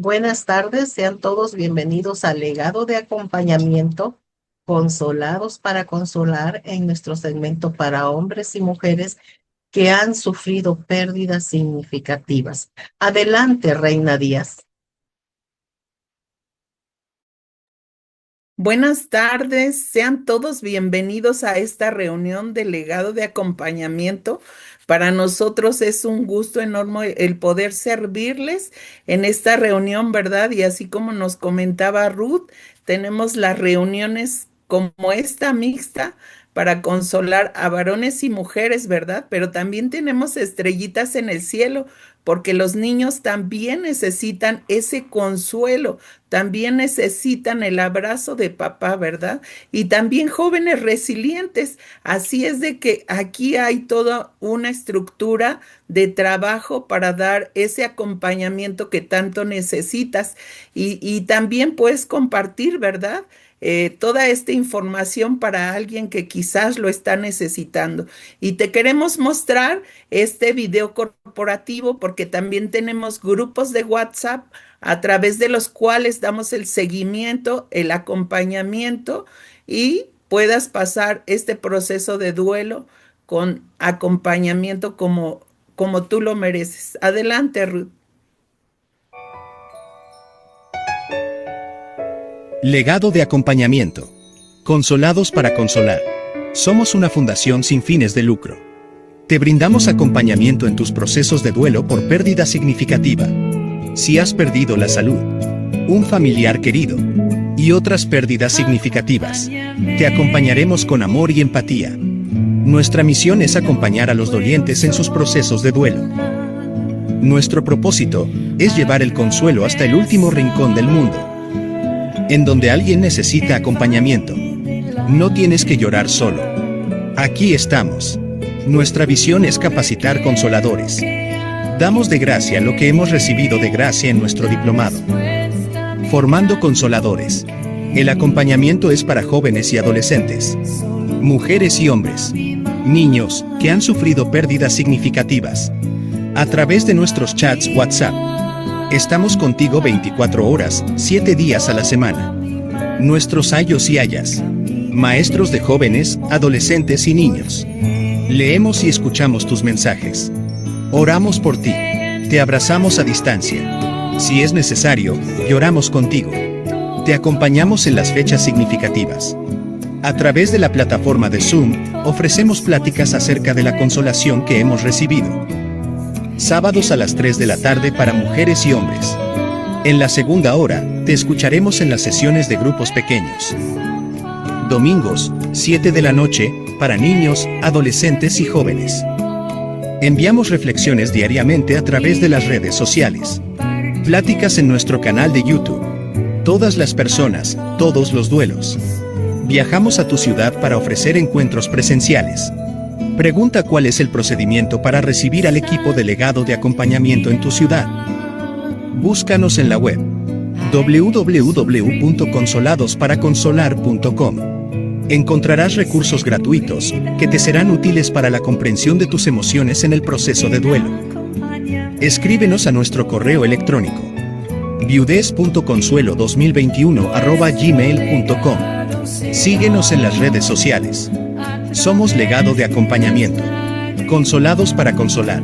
Buenas tardes, sean todos bienvenidos al legado de acompañamiento, consolados para consolar en nuestro segmento para hombres y mujeres que han sufrido pérdidas significativas. Adelante, Reina Díaz. Buenas tardes, sean todos bienvenidos a esta reunión del legado de acompañamiento. Para nosotros es un gusto enorme el poder servirles en esta reunión, ¿verdad? Y así como nos comentaba Ruth, tenemos las reuniones como esta mixta para consolar a varones y mujeres, ¿verdad? Pero también tenemos estrellitas en el cielo, porque los niños también necesitan ese consuelo, también necesitan el abrazo de papá, ¿verdad? Y también jóvenes resilientes. Así es de que aquí hay toda una estructura de trabajo para dar ese acompañamiento que tanto necesitas. Y también puedes compartir, ¿verdad? Toda esta información para alguien que quizás lo está necesitando. Y te queremos mostrar este video corporativo porque también tenemos grupos de WhatsApp a través de los cuales damos el seguimiento, el acompañamiento y puedas pasar este proceso de duelo con acompañamiento como tú lo mereces. Adelante, Ruth. Legado de acompañamiento. Consolados para consolar. Somos una fundación sin fines de lucro. Te brindamos acompañamiento en tus procesos de duelo por pérdida significativa. Si has perdido la salud, un familiar querido y otras pérdidas significativas, te acompañaremos con amor y empatía. Nuestra misión es acompañar a los dolientes en sus procesos de duelo. Nuestro propósito es llevar el consuelo hasta el último rincón del mundo. En donde alguien necesita acompañamiento, no tienes que llorar solo. Aquí estamos. Nuestra visión es capacitar consoladores. Damos de gracia lo que hemos recibido de gracia en nuestro diplomado. Formando consoladores. El acompañamiento es para jóvenes y adolescentes, mujeres y hombres, niños que han sufrido pérdidas significativas. A través de nuestros chats WhatsApp, estamos contigo 24 horas, 7 días a la semana. Nuestros ayos y ayas, maestros de jóvenes, adolescentes y niños. Leemos y escuchamos tus mensajes. Oramos por ti. Te abrazamos a distancia. Si es necesario, lloramos contigo. Te acompañamos en las fechas significativas. A través de la plataforma de Zoom, ofrecemos pláticas acerca de la consolación que hemos recibido. Sábados a las 3 de la tarde para mujeres y hombres. En la segunda hora, te escucharemos en las sesiones de grupos pequeños. Domingos, 7 de la noche, para niños, adolescentes y jóvenes. Enviamos reflexiones diariamente a través de las redes sociales. Pláticas en nuestro canal de YouTube. Todas las personas, todos los duelos. Viajamos a tu ciudad para ofrecer encuentros presenciales. Pregunta cuál es el procedimiento para recibir al equipo delegado de acompañamiento en tu ciudad. Búscanos en la web www.consoladosParaConsolar.com. Encontrarás recursos gratuitos que te serán útiles para la comprensión de tus emociones en el proceso de duelo. Escríbenos a nuestro correo electrónico viudez.consuelo2021@gmail.com. Síguenos en las redes sociales. Somos legado de acompañamiento. Consolados para consolar.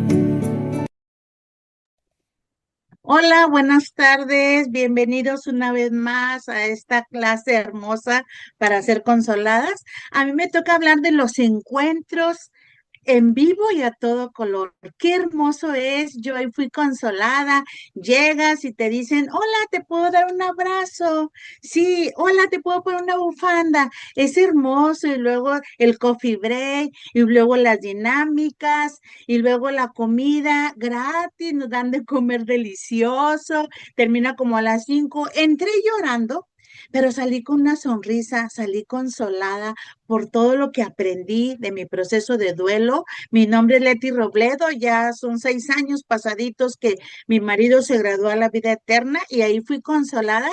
Hola, buenas tardes. Bienvenidos una vez más a esta clase hermosa para ser consoladas. A mí me toca hablar de los encuentros en vivo y a todo color. Qué hermoso es. Yo ahí fui consolada. Llegas y te dicen, hola, ¿te puedo dar un abrazo? Sí, hola, ¿te puedo poner una bufanda? Es hermoso. Y luego el coffee break, y luego las dinámicas, y luego la comida gratis, nos dan de comer delicioso. Termina como a las 5. Entré llorando, pero salí con una sonrisa, salí consolada por todo lo que aprendí de mi proceso de duelo. Mi nombre es Leti Robledo, ya son 6 años pasaditos que mi marido se graduó a la vida eterna y ahí fui consolada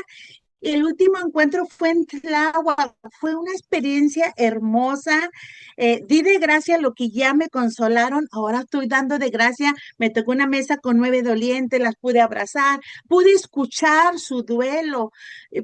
El último encuentro fue en Tláhuac, fue una experiencia hermosa. Di de gracia lo que ya me consolaron, ahora estoy dando de gracia. Me tocó una mesa con 9 dolientes, las pude abrazar, pude escuchar su duelo,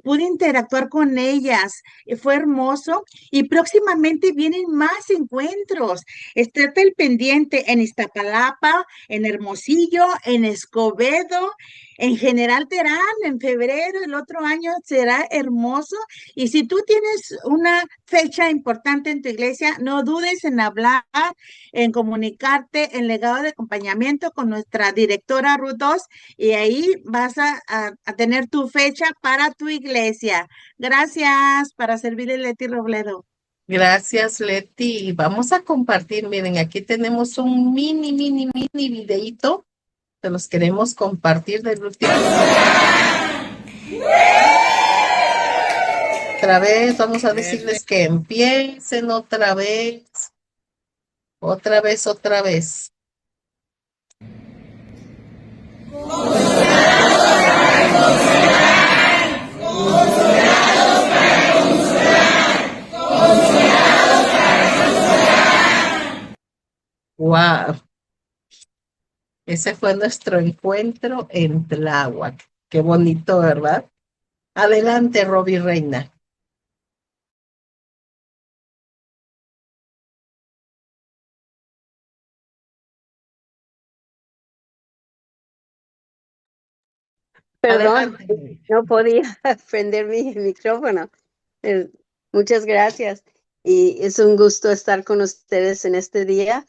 pude interactuar con ellas. Fue hermoso y próximamente vienen más encuentros. Estate el pendiente en Iztapalapa, en Hermosillo, en Escobedo. En General Terán, en febrero, el otro año será hermoso. Y si tú tienes una fecha importante en tu iglesia, no dudes en hablar, en comunicarte en legado de acompañamiento con nuestra directora Ruth 2 y ahí vas a tener tu fecha para tu iglesia. Gracias para servirle Leti Robledo. Gracias, Leti. Vamos a compartir. Miren, aquí tenemos un mini videíto que los queremos compartir del último. Otra vez, vamos a decirles que empiecen otra vez, otra vez, otra vez. Wow, ese fue nuestro encuentro en Tláhuac. Qué bonito, ¿verdad? Adelante, Roby Reina. Perdón, Adelante. no podía prender mi micrófono. Eh, Muchas gracias y es un gusto estar con ustedes en este día.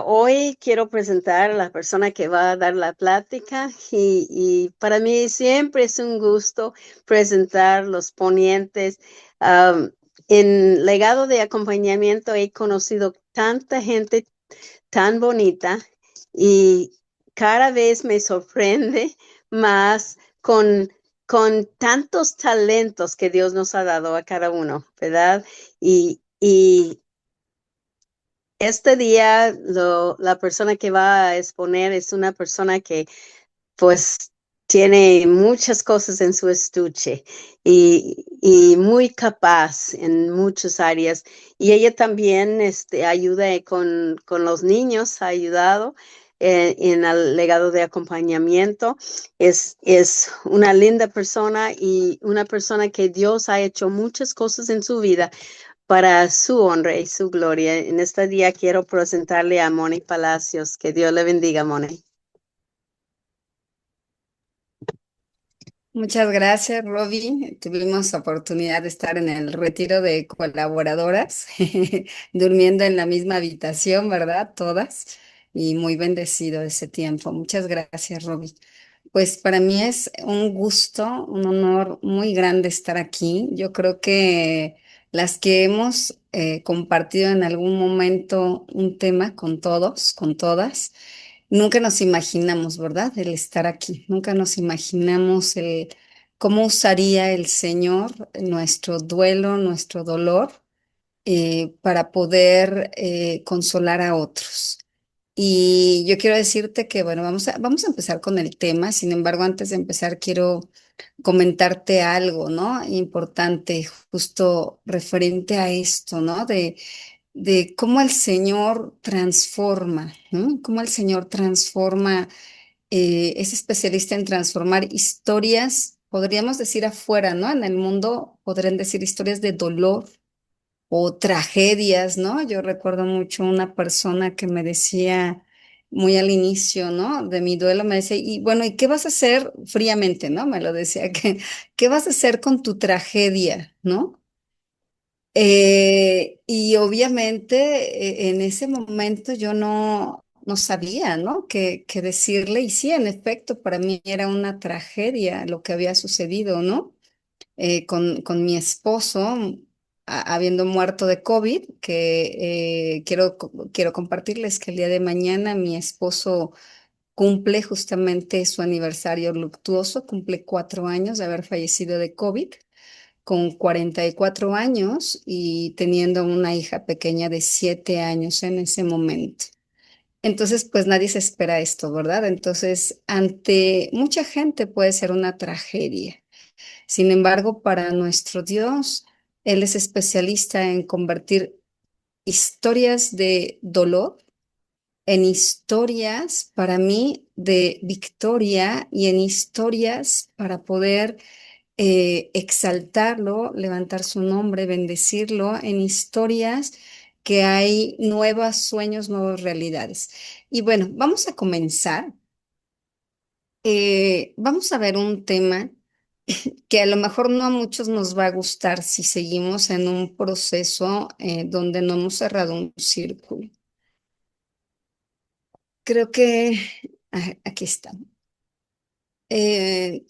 Hoy quiero presentar a la persona que va a dar la plática y para mí siempre es un gusto presentar los ponentes. En legado de acompañamiento he conocido tanta gente tan bonita y cada vez me sorprende más con tantos talentos que Dios nos ha dado a cada uno, ¿verdad? Y este día la persona que va a exponer es una persona que pues tiene muchas cosas en su estuche y muy capaz en muchas áreas. Y ella también ayuda con los niños, ha ayudado en el legado de acompañamiento. Es una linda persona y una persona que Dios ha hecho muchas cosas en su vida para su honra y su gloria. En este día quiero presentarle a Moni Palacios. Que Dios le bendiga, Moni. Muchas gracias, Roby. Tuvimos oportunidad de estar en el retiro de colaboradoras, durmiendo en la misma habitación, ¿verdad? Todas. Y muy bendecido ese tiempo. Muchas gracias, Roby. Pues para mí es un gusto, un honor muy grande estar aquí. Yo creo que las que hemos compartido en algún momento un tema con todos, con todas, nunca nos imaginamos, ¿verdad? El estar aquí. Nunca nos imaginamos el cómo usaría el Señor nuestro duelo, nuestro dolor, para poder consolar a otros. Y yo quiero decirte que, bueno, vamos a empezar con el tema. Sin embargo, antes de empezar, quiero comentarte algo, ¿no? Importante, justo referente a esto, ¿no? De cómo el Señor transforma, ¿no? Cómo el Señor transforma, es especialista en transformar historias, podríamos decir afuera, ¿no? En el mundo podrían decir historias de dolor o tragedias, ¿no? Yo recuerdo mucho una persona que me decía muy al inicio, ¿no? De mi duelo, me decía, y bueno, ¿y qué vas a hacer fríamente, ¿no? Me lo decía, que, ¿qué vas a hacer con tu tragedia, ¿no? Y obviamente en ese momento yo no sabía, ¿no? Qué decirle, y sí, en efecto, para mí era una tragedia lo que había sucedido, ¿no? Con mi esposo, habiendo muerto de COVID, que quiero compartirles que el día de mañana mi esposo cumple justamente su aniversario luctuoso, cumple 4 años de haber fallecido de COVID, con 44 años y teniendo una hija pequeña de 7 años en ese momento. Entonces, pues nadie se espera esto, ¿verdad? Entonces, ante mucha gente puede ser una tragedia. Sin embargo, para nuestro Dios, Él es especialista en convertir historias de dolor en historias para mí de victoria y en historias para poder exaltarlo, levantar su nombre, bendecirlo, en historias que hay nuevos sueños, nuevas realidades. Y bueno, vamos a comenzar. Vamos a ver un tema que a lo mejor no a muchos nos va a gustar si seguimos en un proceso donde no hemos cerrado un círculo. Creo que aquí está. Eh,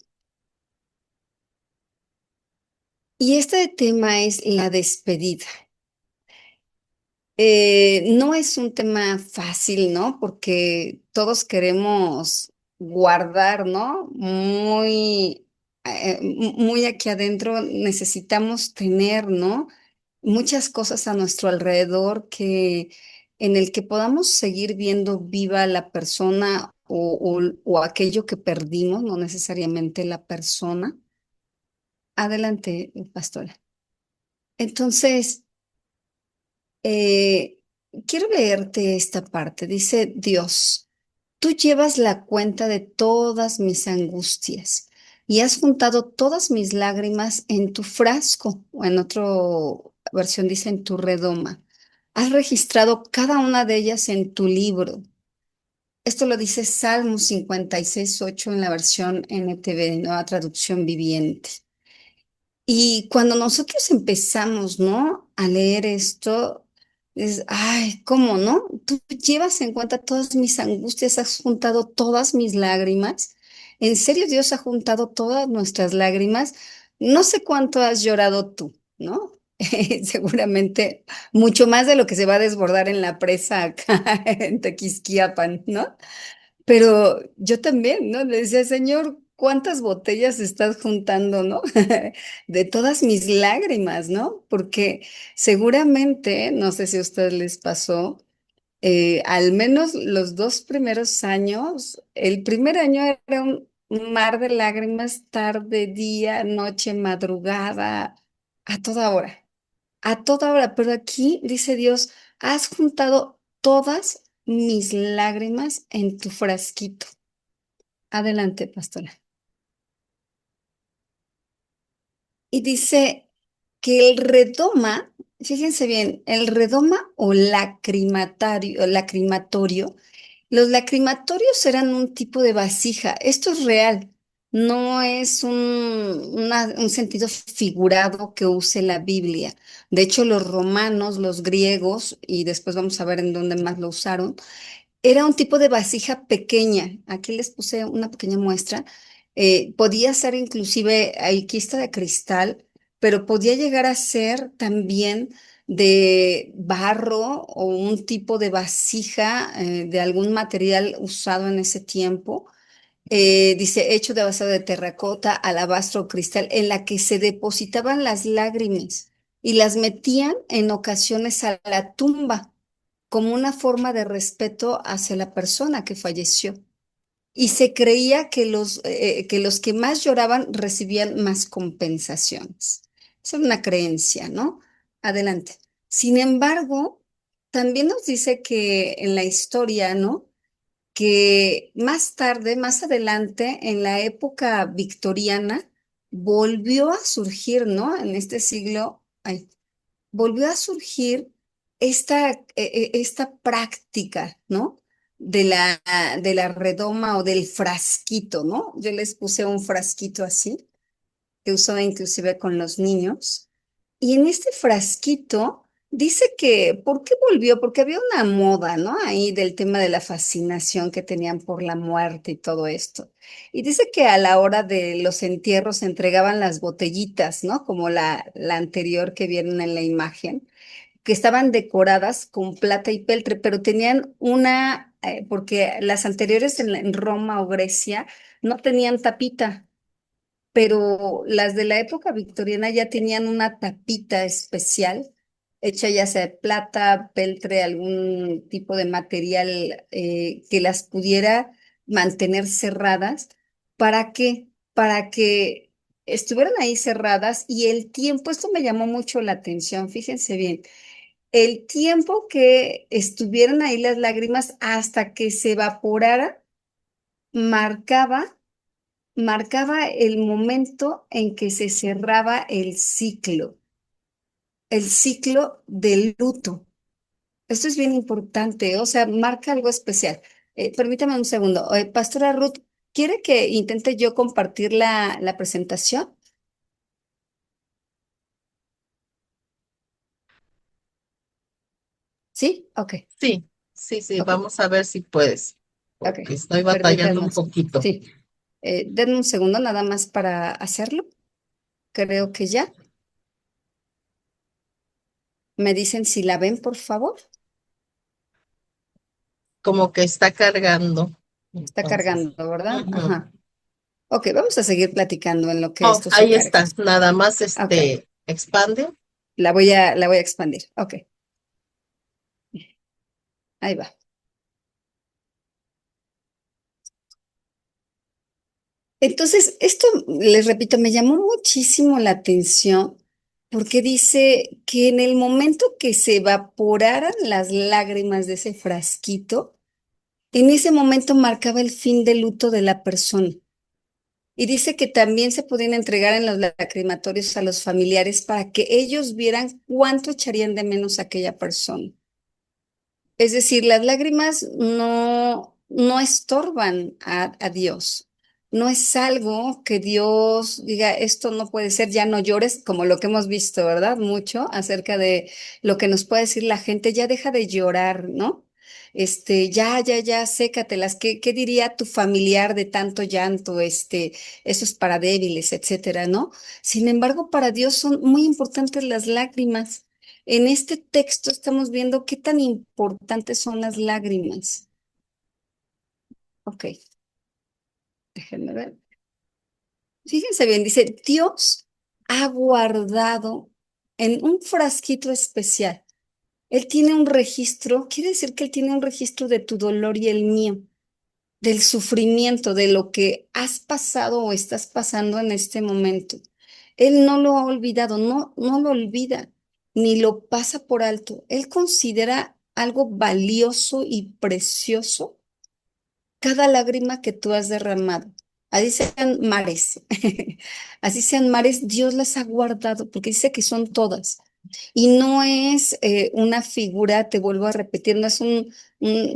y este tema es la despedida. No es un tema fácil, ¿no? Porque todos queremos guardar, ¿no? Muy aquí adentro necesitamos tener, ¿no? Muchas cosas a nuestro alrededor en el que podamos seguir viendo viva la persona o aquello que perdimos, no necesariamente la persona. Adelante, pastora. Entonces, eh, quiero leerte esta parte. Dice Dios, tú llevas la cuenta de todas mis angustias y has juntado todas mis lágrimas en tu frasco, o en otra versión dice en tu redoma. Has registrado cada una de ellas en tu libro. Esto lo dice Salmo 56:8 en la versión NTV, Nueva Traducción Viviente. Y cuando nosotros empezamos, ¿no? A leer esto, es, ay, ¿cómo no? Tú llevas en cuenta todas mis angustias, has juntado todas mis lágrimas. ¿En serio Dios ha juntado todas nuestras lágrimas? No sé cuánto has llorado tú, ¿no? Seguramente mucho más de lo que se va a desbordar en la presa acá en Tequisquiapan, ¿no? Pero yo también, ¿no? Le decía, Señor, ¿cuántas botellas estás juntando, no? De todas mis lágrimas, ¿no? Porque seguramente, no sé si a ustedes les pasó, al menos los 2 primeros años, el primer año era un mar de lágrimas, tarde, día, noche, madrugada, a toda hora, pero aquí dice Dios, has juntado todas mis lágrimas en tu frasquito. Adelante, pastora. Y dice que el redoma, fíjense bien, el redoma o lacrimatorio, los lacrimatorios eran un tipo de vasija. Esto es real, no es un sentido figurado que use la Biblia. De hecho, los romanos, los griegos, y después vamos a ver en dónde más lo usaron, era un tipo de vasija pequeña. Aquí les puse una pequeña muestra. Podía ser inclusive, aquí está de cristal, pero podía llegar a ser también de barro o un tipo de vasija de algún material usado en ese tiempo. Dice, hecho de base de terracota, alabastro o cristal, en la que se depositaban las lágrimas y las metían en ocasiones a la tumba como una forma de respeto hacia la persona que falleció. Y se creía que los que más lloraban recibían más compensaciones. Esa es una creencia, ¿no? Adelante. Sin embargo, también nos dice que en la historia, ¿no? Que más tarde, más adelante, en la época victoriana, volvió a surgir, ¿no? En este siglo, ay, volvió a surgir esta práctica, ¿no? De la redoma o del frasquito, ¿no? Yo les puse un frasquito así, que usaba inclusive con los niños. Y en este frasquito dice que, ¿por qué volvió? Porque había una moda, ¿no? Ahí del tema de la fascinación que tenían por la muerte y todo esto. Y dice que a la hora de los entierros se entregaban las botellitas, ¿no? Como la anterior que vieron en la imagen que estaban decoradas con plata y peltre, pero tenían porque las anteriores en Roma o Grecia no tenían tapita, pero las de la época victoriana ya tenían una tapita especial, hecha ya sea de plata, peltre, algún tipo de material que las pudiera mantener cerradas. ¿Para qué? Para que estuvieron ahí cerradas y el tiempo, esto me llamó mucho la atención, fíjense bien, el tiempo que estuvieron ahí las lágrimas hasta que se evaporaran, marcaba, marcaba el momento en que se cerraba el ciclo del luto. Esto es bien importante, o sea, marca algo especial. Permítame un segundo. Pastora Ruth, ¿quiere que intente yo compartir la presentación? ¿Sí? Ok, Sí, sí, sí, ok, vamos a ver si puedes, ok. porque estoy batallando Permítanme. un poquito. Sí. Denme un segundo nada más para hacerlo. Creo que ya. Me dicen si la ven, por favor. Como que está cargando. Está Entonces, cargando, ¿verdad? ujú. Ajá. Ok, vamos a seguir platicando en lo que Oh, esto se ahí carga. está, nada más Ok, expande. la voy a expandir. Ok, ahí va. Entonces, esto, les repito, me llamó muchísimo la atención porque dice que en el momento que se evaporaran las lágrimas de ese frasquito, en ese momento marcaba el fin del luto de la persona. Y dice que también se podían entregar en los lacrimatorios a los familiares para que ellos vieran cuánto echarían de menos a aquella persona. Es decir, las lágrimas no estorban a Dios. No es algo que Dios diga, esto no puede ser, ya no llores, como lo que hemos visto, ¿verdad? Mucho acerca de lo que nos puede decir la gente, ya deja de llorar, ¿no? Ya, sécatelas. ¿Qué diría tu familiar de tanto llanto? Eso es para débiles, etcétera, ¿no? Sin embargo, para Dios son muy importantes las lágrimas. En este texto estamos viendo qué tan importantes son las lágrimas. Ok, déjenme ver. Fíjense bien, dice, Dios ha guardado en un frasquito especial. Él tiene un registro, quiere decir que Él tiene un registro de tu dolor y el mío, del sufrimiento, de lo que has pasado o estás pasando en este momento. Él no lo ha olvidado, no lo olvida, ni lo pasa por alto. Él considera algo valioso y precioso cada lágrima que tú has derramado. Así sean mares, así sean mares, Dios las ha guardado, porque dice que son todas. Y no es una figura, te vuelvo a repetir, no es un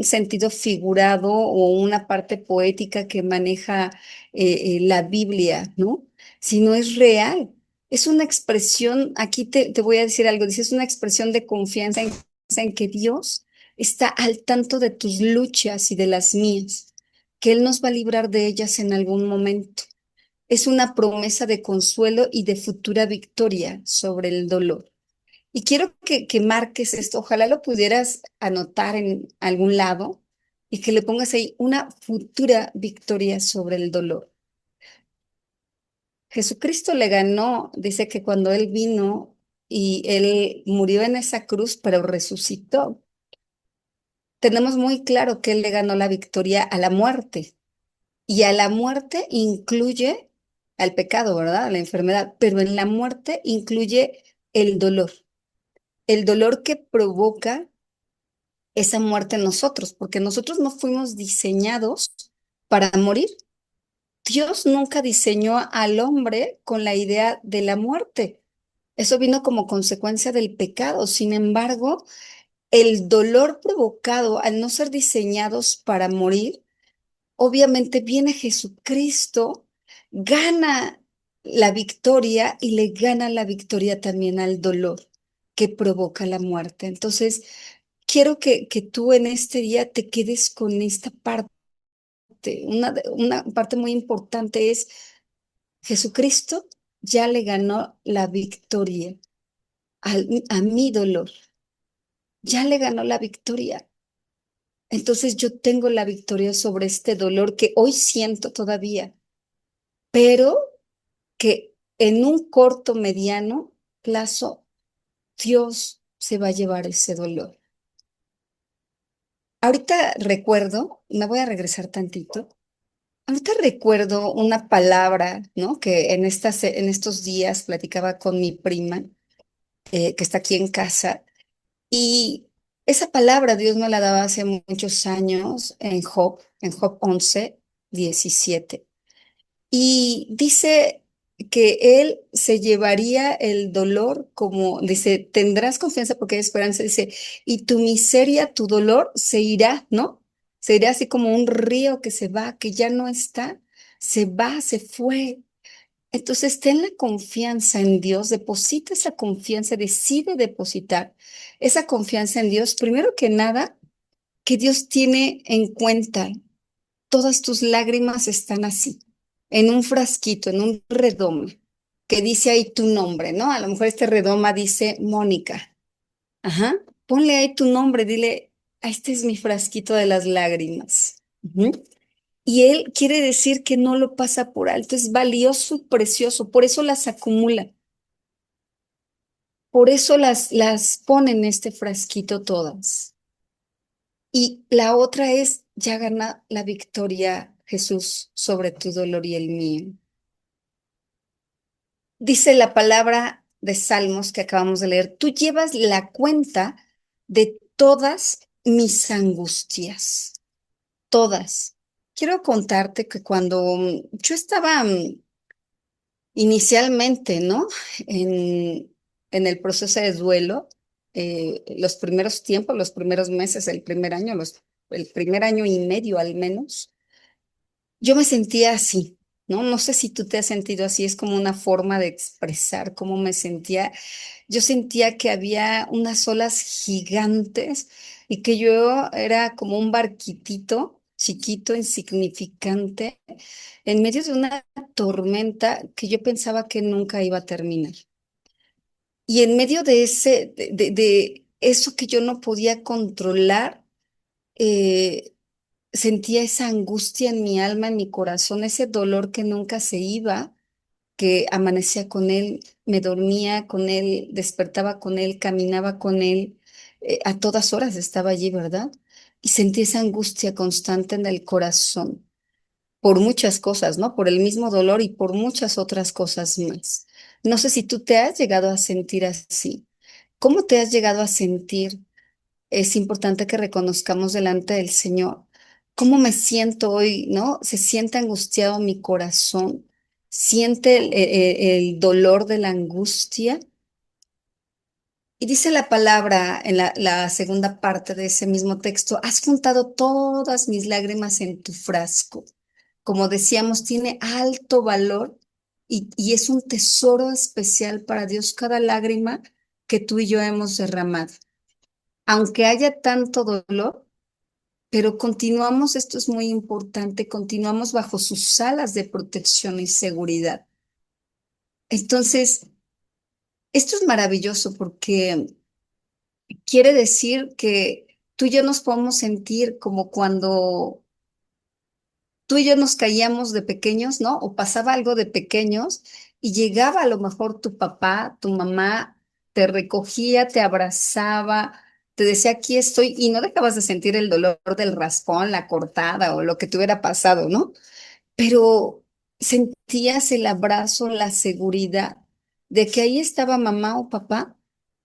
sentido figurado o una parte poética que maneja la Biblia, ¿no? Sino es real. Es una expresión, aquí te voy a decir algo, dice, es una expresión de confianza en que Dios está al tanto de tus luchas y de las mías, que Él nos va a librar de ellas en algún momento. Es una promesa de consuelo y de futura victoria sobre el dolor. Y quiero que marques esto, ojalá lo pudieras anotar en algún lado y que le pongas ahí una futura victoria sobre el dolor. Jesucristo le ganó, dice que cuando Él vino y Él murió en esa cruz, pero resucitó, tenemos muy claro que Él le ganó la victoria a la muerte. Y a la muerte incluye al pecado, ¿verdad? A la enfermedad, pero en la muerte incluye el dolor que provoca esa muerte en nosotros, porque nosotros no fuimos diseñados para morir. Dios nunca diseñó al hombre con la idea de la muerte. Eso vino como consecuencia del pecado. Sin embargo, el dolor provocado al no ser diseñados para morir, obviamente viene Jesucristo, gana la victoria y le gana la victoria también al dolor que provoca la muerte. Entonces, quiero que tú en este día te quedes con esta parte. Una parte muy importante es Jesucristo ya le ganó la victoria a mi dolor, ya le ganó la victoria. Entonces yo tengo la victoria sobre este dolor que hoy siento todavía, pero que en un corto, mediano plazo, Dios se va a llevar ese dolor. Ahorita recuerdo, me voy a regresar tantito. ahorita recuerdo una palabra, ¿no? Que en estos días platicaba con mi prima, que está aquí en casa, y esa palabra Dios me la daba hace muchos años en Job 11:17. Y dice que Él se llevaría el dolor como, dice, tendrás confianza porque hay esperanza, dice, y tu miseria, tu dolor se irá, ¿no? Se irá así como un río que se va, que ya no está, se va, se fue. Entonces, ten la confianza en Dios, deposita esa confianza, decide depositar esa confianza en Dios. Primero que nada, que Dios tiene en cuenta, todas tus lágrimas están así, en un frasquito, en un redoma, que dice ahí tu nombre, ¿no? A lo mejor este redoma dice Mónica. Ajá. Ponle ahí tu nombre, dile, "Ah, este es mi frasquito de las lágrimas". Ujú. Y él quiere decir que no lo pasa por alto, es valioso y precioso, por eso las acumula, por eso las pone en este frasquito todas. Y la otra es, ya gana la victoria Jesús sobre tu dolor y el mío. Dice la palabra de Salmos que acabamos de leer, tú llevas la cuenta de todas mis angustias, todas. Quiero contarte que cuando yo estaba inicialmente, ¿no? En, en el proceso de duelo, los primeros tiempos, los primeros meses, el primer año, el primer año y medio al menos, yo me sentía así, ¿no? No sé si tú te has sentido así, es como una forma de expresar cómo me sentía. Yo sentía que había unas olas gigantes y que yo era como un barquitito chiquito, insignificante, en medio de una tormenta que yo pensaba que nunca iba a terminar. Y en medio de de eso que yo no podía controlar, eh, sentía esa angustia en mi alma, en mi corazón, ese dolor que nunca se iba, que amanecía con él, me dormía con él, despertaba con él, caminaba con él, a todas horas estaba allí, ¿verdad? Y sentí esa angustia constante en el corazón por muchas cosas, ¿no? Por el mismo dolor y por muchas otras cosas más. No sé si tú te has llegado a sentir así. ¿Cómo te has llegado a sentir? Es importante que reconozcamos delante del Señor cómo me siento hoy, ¿no? Se siente angustiado mi corazón, siente el dolor de la angustia. Y dice la palabra en la segunda parte de ese mismo texto, has juntado todas mis lágrimas en tu frasco. Como decíamos, tiene alto valor y es un tesoro especial para Dios cada lágrima que tú y yo hemos derramado. Aunque haya tanto dolor, pero continuamos, esto es muy importante, continuamos bajo sus alas de protección y seguridad. Entonces, esto es maravilloso porque quiere decir que tú y yo nos podemos sentir como cuando tú y yo nos caíamos de pequeños, ¿no? O pasaba algo de pequeños y llegaba a lo mejor tu papá, tu mamá, te recogía, te abrazaba, te decía, aquí estoy, y no dejabas de sentir el dolor del raspón, la cortada o lo que te hubiera pasado, ¿no? Pero sentías el abrazo, la seguridad de que ahí estaba mamá o papá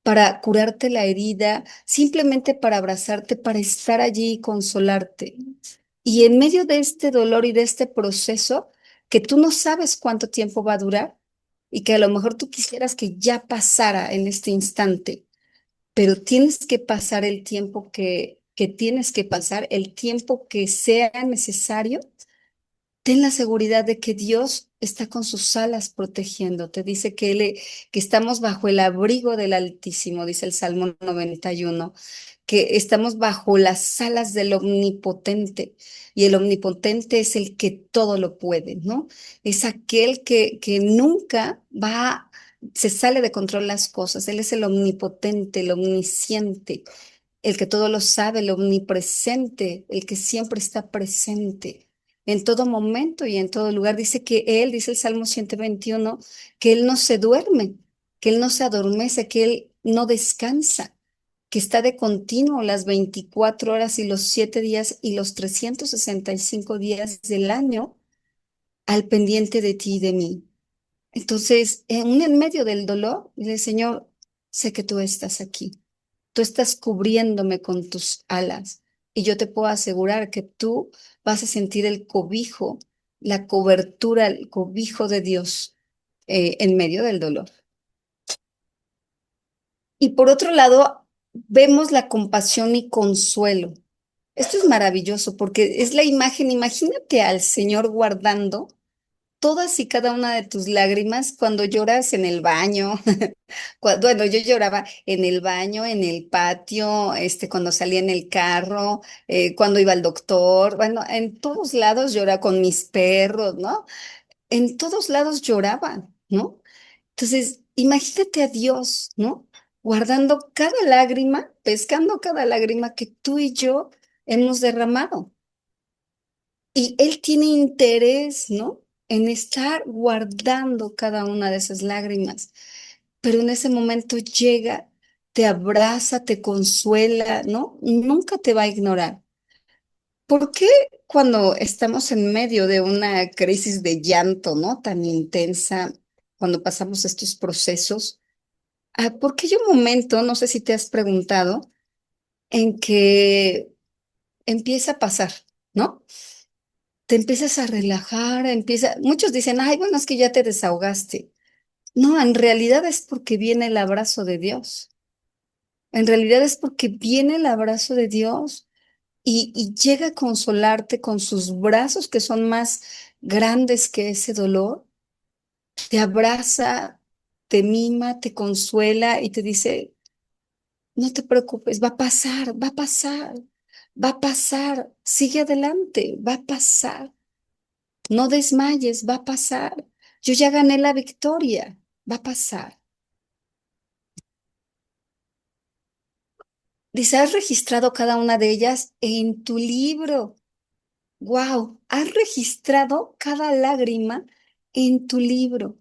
para curarte la herida, simplemente para abrazarte, para estar allí y consolarte. Y en medio de este dolor y de este proceso, que tú no sabes cuánto tiempo va a durar y que a lo mejor tú quisieras que ya pasara en este instante, pero tienes que pasar el tiempo que tienes que pasar, el tiempo que sea necesario. Ten la seguridad de que Dios está con sus alas protegiéndote. Dice que estamos bajo el abrigo del Altísimo, dice el Salmo 91, que estamos bajo las alas del Omnipotente. Y el Omnipotente es el que todo lo puede, ¿no? Es aquel que nunca se sale de control las cosas. Él es el Omnipotente, el Omnisciente, el que todo lo sabe, el omnipresente, el que siempre está presente en todo momento y en todo lugar. Dice que Él, dice el Salmo 121, que Él no se duerme, que Él no se adormece, que Él no descansa, que está de continuo las 24 horas y los 7 días y los 365 días del año al pendiente de ti y de mí. Entonces, en medio del dolor, dile, Señor, sé que tú estás aquí. Tú estás cubriéndome con tus alas y yo te puedo asegurar que tú vas a sentir el cobijo, la cobertura, el cobijo de Dios en medio del dolor. Y por otro lado, vemos la compasión y consuelo. Esto es maravilloso porque es la imagen, imagínate al Señor guardando todas y cada una de tus lágrimas cuando lloras en el baño. Bueno, yo lloraba en el baño, en el patio, cuando salía en el carro, cuando iba al doctor, bueno, en todos lados lloraba con mis perros, ¿no? En todos lados lloraba, ¿no? Entonces, imagínate a Dios, ¿no? Guardando cada lágrima, pescando cada lágrima que tú y yo hemos derramado. Y Él tiene interés, ¿no? En estar guardando cada una de esas lágrimas. Pero en ese momento llega, te abraza, te consuela, ¿no? Nunca te va a ignorar. ¿Por qué cuando estamos en medio de una crisis de llanto, ¿no? Tan intensa, cuando pasamos estos procesos, por qué hay un momento, no sé si te has preguntado, en que empieza a pasar, ¿no? Te empiezas a relajar, muchos dicen, ay, bueno, es que ya te desahogaste. No, en realidad es porque viene el abrazo de Dios. En realidad es porque viene el abrazo de Dios y llega a consolarte con sus brazos que son más grandes que ese dolor. Te abraza, te mima, te consuela y te dice, no te preocupes, va a pasar, va a pasar, va a pasar, sigue adelante, va a pasar. No desmayes, va a pasar. Yo ya gané la victoria, va a pasar. Dice, has registrado cada una de ellas en tu libro. Wow, has registrado cada lágrima en tu libro.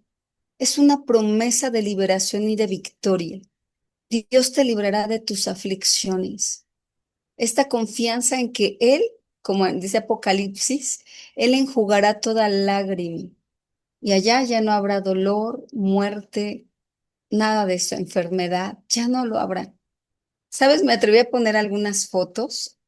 Es una promesa de liberación y de victoria. Dios te librará de tus aflicciones. Esta confianza en que Él, como dice Apocalipsis, Él enjugará toda lágrima. Y allá ya no habrá dolor, muerte, nada de eso, enfermedad, ya no lo habrá. ¿Sabes? Me atreví a poner algunas fotos.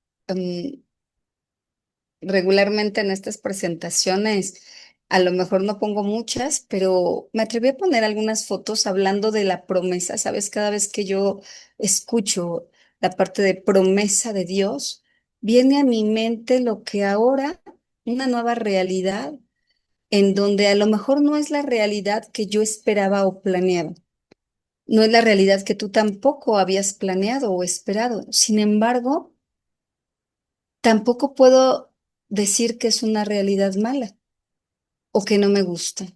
Regularmente en estas presentaciones, a lo mejor no pongo muchas, pero me atreví a poner algunas fotos hablando de la promesa. ¿Sabes? Cada vez que yo escucho la parte de promesa de Dios, viene a mi mente lo que ahora, una nueva realidad, en donde a lo mejor no es la realidad que yo esperaba o planeaba. No es la realidad que tú tampoco habías planeado o esperado. Sin embargo, tampoco puedo decir que es una realidad mala o que no me gusta.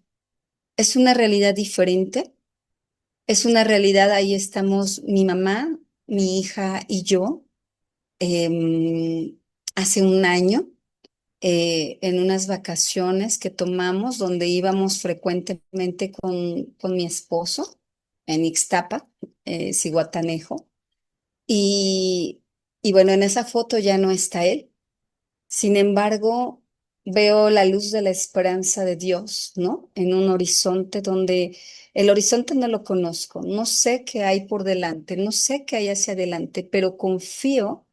Es una realidad diferente. Es una realidad, ahí estamos mi mamá, mi hija y yo, em, hace un año, en unas vacaciones que tomamos donde íbamos frecuentemente con mi esposo en Ixtapa, Zihuatanejo. Y, y bueno, en esa foto ya no está él. Sin embargo, veo la luz de la esperanza de Dios, ¿no? En un horizonte donde el horizonte no lo conozco, no sé qué hay por delante, no sé qué hay hacia adelante, pero confío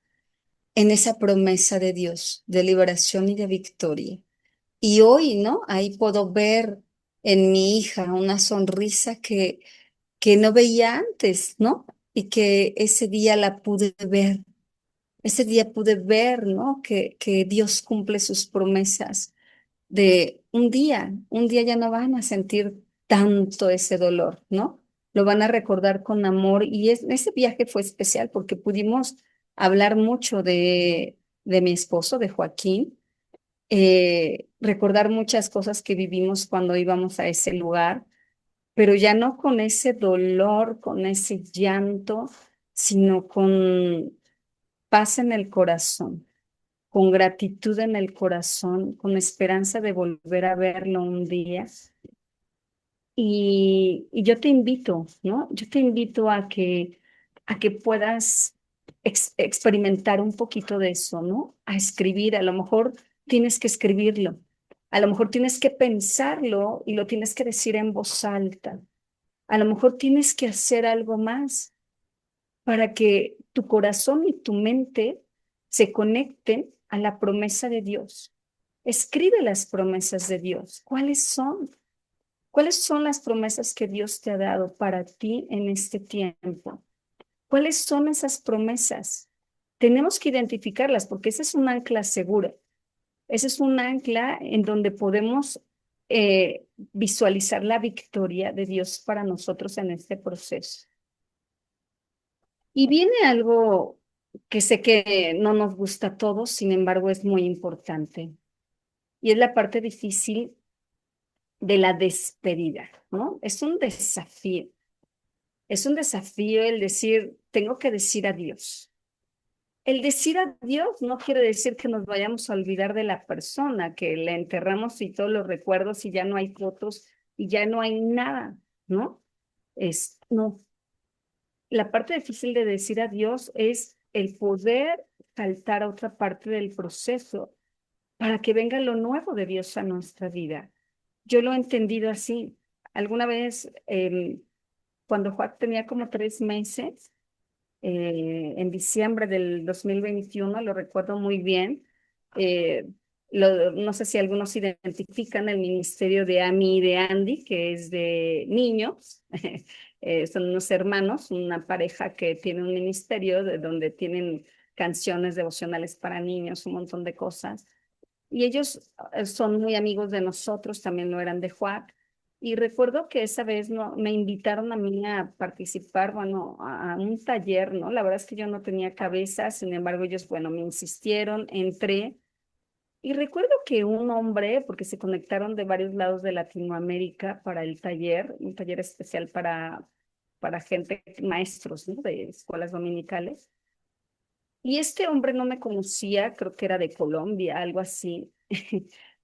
en esa promesa de Dios, de liberación y de victoria. Y hoy, ¿no? Ahí puedo ver en mi hija una sonrisa que no veía antes, ¿no? Y que ese día la pude ver. Ese día pude ver, ¿no? Que Dios cumple sus promesas de un día ya no van a sentir tanto ese dolor, ¿no? Lo van a recordar con amor y ese viaje fue especial porque pudimos hablar mucho de mi esposo, de Joaquín, recordar muchas cosas que vivimos cuando íbamos a ese lugar, pero ya no con ese dolor, con ese llanto, sino con paz en el corazón, con gratitud en el corazón, con esperanza de volver a verlo un día. Y yo te invito, ¿no? Yo te invito a que puedas experimentar un poquito de eso, ¿no? A escribir, a lo mejor tienes que escribirlo. A lo mejor tienes que pensarlo y lo tienes que decir en voz alta. A lo mejor tienes que hacer algo más para que tu corazón y tu mente se conecten a la promesa de Dios. Escribe las promesas de Dios. ¿Cuáles son? ¿Cuáles son las promesas que Dios te ha dado para ti en este tiempo? ¿Cuáles son esas promesas? Tenemos que identificarlas porque esa es un ancla segura. Ese es un ancla en donde podemos visualizar la victoria de Dios para nosotros en este proceso. Y viene algo que sé que no nos gusta a todos, sin embargo es muy importante. Y es la parte difícil de la despedida, ¿no? Es un desafío. Es un desafío el decir, tengo que decir adiós. El decir adiós no quiere decir que nos vayamos a olvidar de la persona, que la enterramos y todos los recuerdos y ya no hay fotos y ya no hay nada, ¿no? No. La parte difícil de decir adiós es el poder saltar a otra parte del proceso para que venga lo nuevo de Dios a nuestra vida. Yo lo he entendido así. Alguna vez, cuando Juan tenía como 3 meses, en diciembre del 2021, lo recuerdo muy bien. eh, no sé si algunos identifican el ministerio de Amy y de Andy, que es de niños. Son unos hermanos, una pareja que tiene un ministerio de donde tienen canciones devocionales para niños, un montón de cosas. Y ellos son muy amigos de nosotros, también lo eran de Juan. Y recuerdo que esa vez no, me invitaron a mí a participar, bueno, a un taller, ¿no? La verdad es que yo no tenía cabeza, sin embargo, ellos, bueno, me insistieron, entré. Y recuerdo que un hombre, porque se conectaron de varios lados de Latinoamérica para el taller, un taller especial para gente, maestros, ¿no? De escuelas dominicales. Y este hombre no me conocía, creo que era de Colombia, algo así.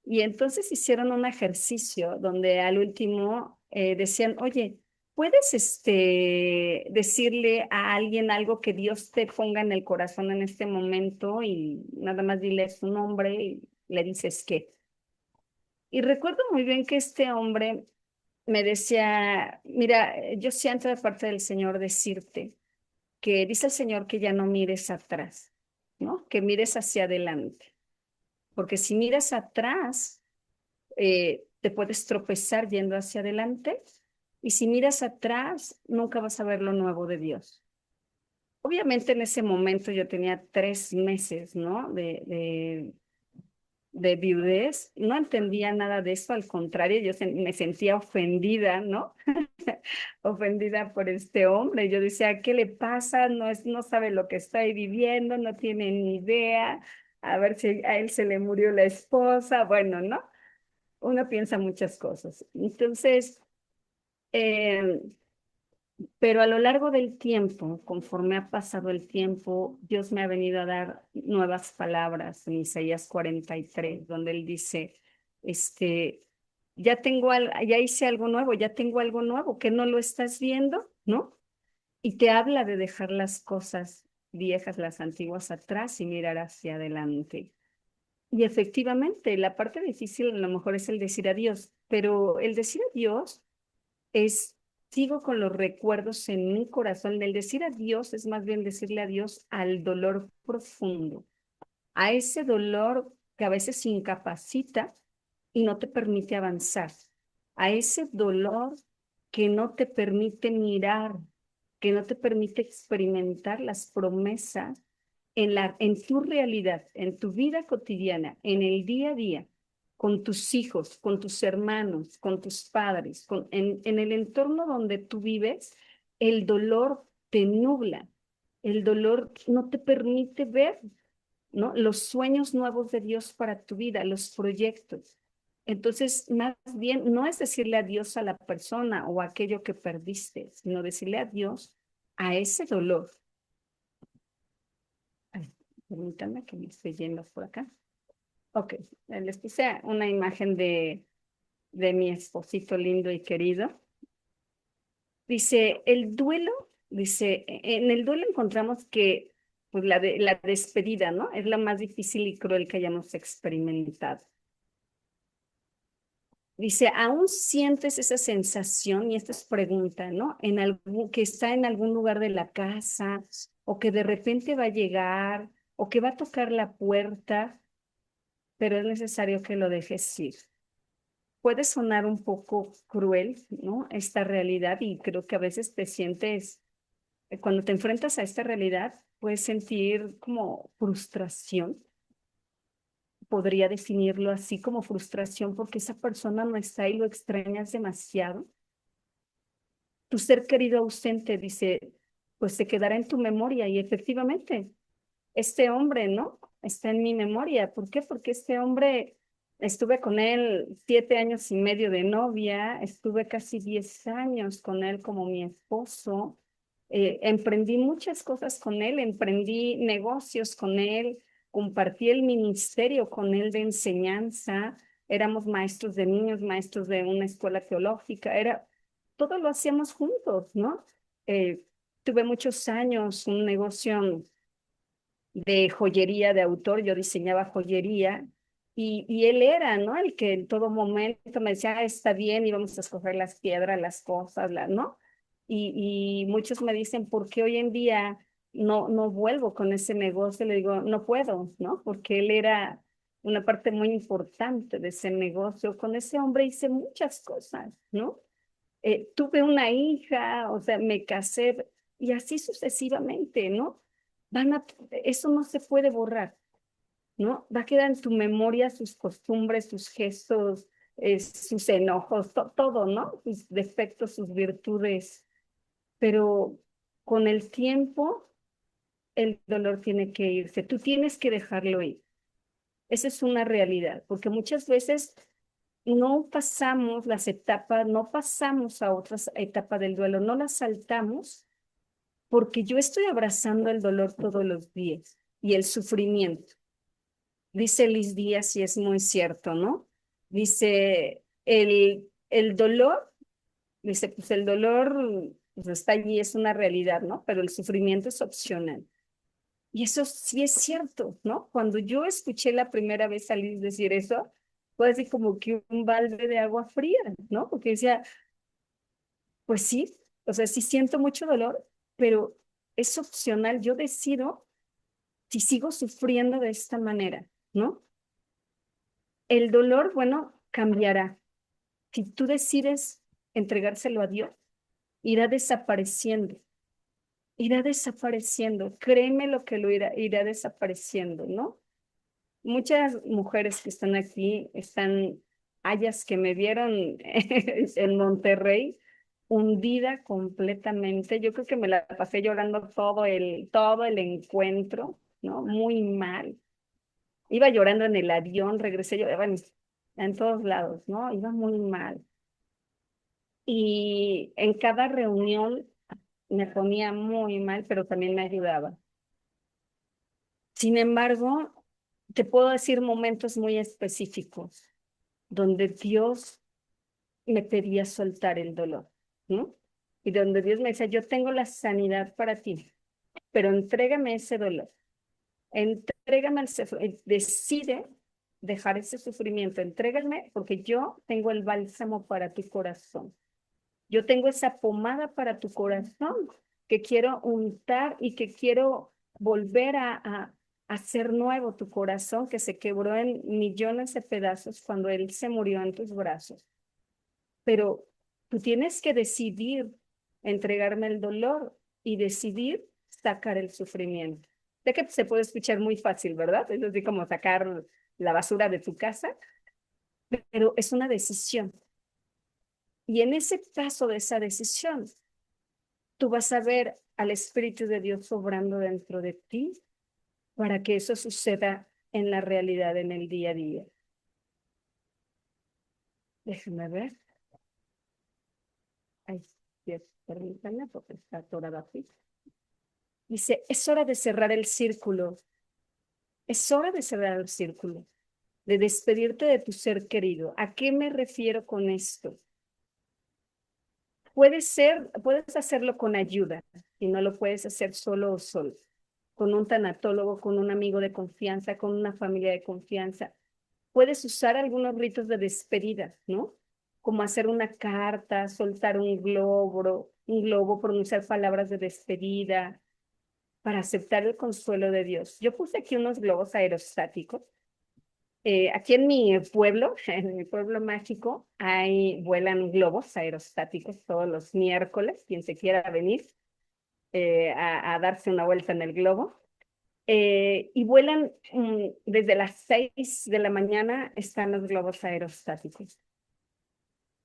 Y entonces hicieron un ejercicio donde al último decían, oye, ¿puedes decirle a alguien algo que Dios te ponga en el corazón en este momento? Y nada más dile su nombre y le dices qué. Y recuerdo muy bien que este hombre me decía, mira, yo siento de parte del Señor decirte que dice el Señor que ya no mires atrás, ¿no? Que mires hacia adelante. Porque si miras atrás, te puedes tropezar yendo hacia adelante. Y si miras atrás, nunca vas a ver lo nuevo de Dios. Obviamente en ese momento yo tenía 3 meses, ¿no? De viudez. No entendía nada de eso, al contrario, yo me sentía ofendida, ¿no? Ofendida por este hombre. Yo decía, ¿qué le pasa? No sabe lo que estoy viviendo, no tiene ni idea. A ver si a él se le murió la esposa. Bueno, ¿no? Uno piensa muchas cosas. Entonces, eh, pero a lo largo del tiempo, conforme ha pasado el tiempo, Dios me ha venido a dar nuevas palabras en Isaías 43, donde Él dice, ya hice algo nuevo, ya tengo algo nuevo, que no lo estás viendo, ¿no? Y te habla de dejar las cosas viejas, las antiguas atrás y mirar hacia adelante. Y efectivamente, la parte difícil a lo mejor es el decir adiós, pero el decir adiós sigo con los recuerdos en mi corazón. El decir adiós es más bien decirle adiós al dolor profundo, a ese dolor que a veces incapacita y no te permite avanzar, a ese dolor que no te permite mirar, que no te permite experimentar las promesas en tu realidad, en tu vida cotidiana, en el día a día, con tus hijos, con tus hermanos, con tus padres, en el entorno donde tú vives, el dolor te nubla, el dolor no te permite ver, ¿no? Los sueños nuevos de Dios para tu vida, los proyectos. Entonces, más bien, no es decirle adiós a la persona o a aquello que perdiste, sino decirle adiós a ese dolor. Ay, permítanme que me estoy yendo por acá. Ok, les puse una imagen de mi esposito lindo y querido. Dice, en el duelo encontramos que pues, la despedida, ¿no? Es la más difícil y cruel que hayamos experimentado. Dice, ¿aún sientes esa sensación? Y esta es pregunta, ¿no? Que está en algún lugar de la casa, o que de repente va a llegar, o que va a tocar la puerta, pero es necesario que lo dejes ir. Puede sonar un poco cruel, ¿no? Esta realidad, y creo que a veces te sientes, cuando te enfrentas a esta realidad, puedes sentir como frustración. Podría definirlo así como frustración porque esa persona no está y lo extrañas demasiado. Tu ser querido ausente, dice, pues se quedará en tu memoria y efectivamente, este hombre, ¿no? Está en mi memoria. ¿Por qué? Porque este hombre, estuve con él 7 años y medio de novia, estuve casi 10 años con él como mi esposo, emprendí muchas cosas con él, emprendí negocios con él, compartí el ministerio con él de enseñanza, éramos maestros de niños, maestros de una escuela teológica, todo lo hacíamos juntos, ¿no? Eh, Tuve muchos años un negocio de joyería de autor, yo diseñaba joyería y él era, ¿no? El que en todo momento me decía, está bien, íbamos a escoger las piedras, las cosas, ¿no? Y muchos me dicen, ¿por qué hoy en día no vuelvo con ese negocio? Le digo, no puedo, ¿no? Porque él era una parte muy importante de ese negocio. Con ese hombre hice muchas cosas, ¿no? Tuve una hija, o sea, me casé y así sucesivamente, ¿no? Eso no se puede borrar, ¿no? Va a quedar en tu memoria sus costumbres, sus gestos, sus enojos, todo, ¿no? Sus defectos, sus virtudes, pero con el tiempo el dolor tiene que irse, tú tienes que dejarlo ir. Esa es una realidad, porque muchas veces no pasamos las etapas, no pasamos a otras etapas del duelo, no las saltamos porque yo estoy abrazando el dolor todos los días y el sufrimiento. Dice Liz Díaz y es muy cierto, ¿no? Dice, el dolor, dice, pues el dolor pues está allí, es una realidad, ¿no? Pero el sufrimiento es opcional. Y eso sí es cierto, ¿no? Cuando yo escuché la primera vez a Liz decir eso, fue así como que un balde de agua fría, ¿no? Porque decía, pues sí, o sea, sí siento mucho dolor, pero es opcional, yo decido si sigo sufriendo de esta manera, ¿no? El dolor, bueno, cambiará. Si tú decides entregárselo a Dios, irá desapareciendo, irá desapareciendo. Créeme lo que irá desapareciendo, ¿no? Muchas mujeres que están aquí, hayas que me vieron en Monterrey, hundida completamente. Yo creo que me la pasé llorando todo el encuentro, ¿no? Muy mal. Iba llorando en el avión, regresé, lloraba en todos lados, ¿no? Iba muy mal. Y en cada reunión me ponía muy mal, pero también me ayudaba. Sin embargo, te puedo decir momentos muy específicos donde Dios me pedía soltar el dolor, ¿no? Y donde Dios me decía, yo tengo la sanidad para ti, pero entrégame ese dolor, entrégame decide dejar ese sufrimiento, entrégame porque yo tengo el bálsamo para tu corazón. Yo tengo esa pomada para tu corazón que quiero untar y que quiero volver a hacer nuevo tu corazón que se quebró en millones de pedazos cuando él se murió en tus brazos. Pero tú tienes que decidir entregarme el dolor y decidir sacar el sufrimiento. Sé que se puede escuchar muy fácil, ¿verdad? Es así como sacar la basura de tu casa, pero es una decisión. Y en ese paso de esa decisión, tú vas a ver al Espíritu de Dios obrando dentro de ti para que eso suceda en la realidad, en el día a día. Déjame ver. Ay, Dios, permítanme porque está atorada aquí. Dice, es hora de cerrar el círculo. Es hora de cerrar el círculo, de despedirte de tu ser querido. ¿A qué me refiero con esto? Puedes hacerlo con ayuda y no lo puedes hacer solo o solo. Con un tanatólogo, con un amigo de confianza, con una familia de confianza. Puedes usar algunos ritos de despedida, ¿no? como hacer una carta, soltar un globo, pronunciar palabras de despedida para aceptar el consuelo de Dios. Yo puse aquí unos globos aerostáticos. Aquí en mi pueblo, en mi pueblo mágico, vuelan globos aerostáticos todos los miércoles, quien se quiera venir a darse una vuelta en el globo. Y vuelan desde las 6 de la mañana, están los globos aerostáticos.